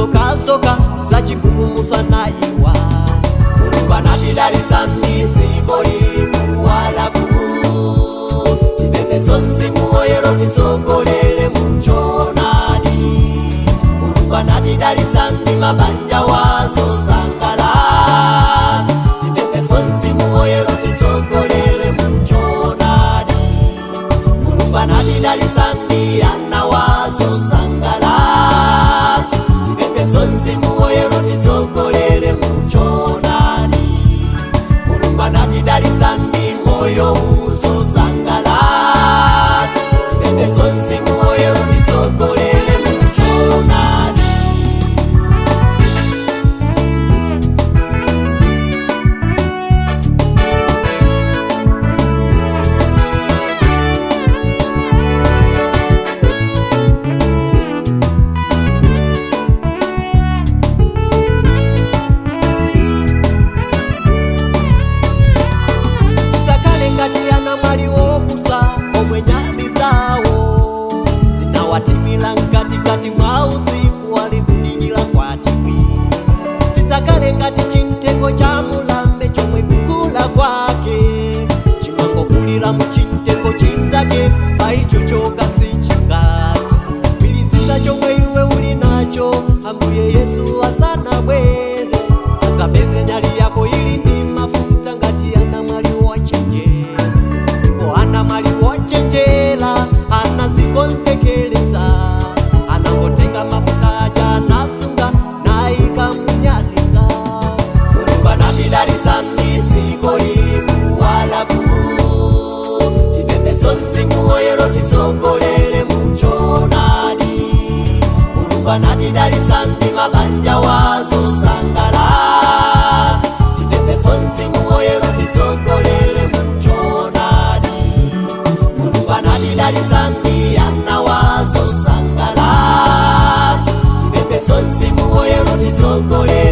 zokazoka zachikuvumuswa na iwa. Mulungu anatidalitsa m'dziko likuwalaku, tipempheso Mzimu Woyera titsogolere muchoonadi. Mulungu anatidalitsa m'mabanja wazosangalatsa, tipempheso Mzimu Woyera titsogolere muchoonadi. Mulungu anatidalitsa m'ana wazosangalatsa, tipempheso Mzimu Woyera titsogolere muchoonadi. Mulungu anatidalitsa m'moyo uzosangalatsa, tipempheso Mzimu Woyera titsogolere muchoonadi. Watimila katikati mwa usiku walikudijila kwa tiwi. Tisakale ngati chimtengo cha mulambe chomwe kukula kwake, chimango kulila muchimtengo chinzake paicho choka sichingati. Wilisisa chomwe iwe uli nacho, Ambuye Yesu asanabwere asapeze nyali yako ili ndi mafuta ngati anamwali wochenjera. O anamwali wochenjera anazikonzekeleza, anangotenga mafuta aja nasunga naika munyaliza. Mulungu anatidalitsa m'dziko likuwalaku, tipempheso Mzimu Woyera titsogolere muchoonadi. Mulungu anatidalitsa m'mabanja wazosangalatsa, tipempheso Mzimu Woyera titsogolere muchoonadi. Mulungu anatidalitsa m'ana wazosangalatsa, tipempheso Mzimu Woyera titsogolere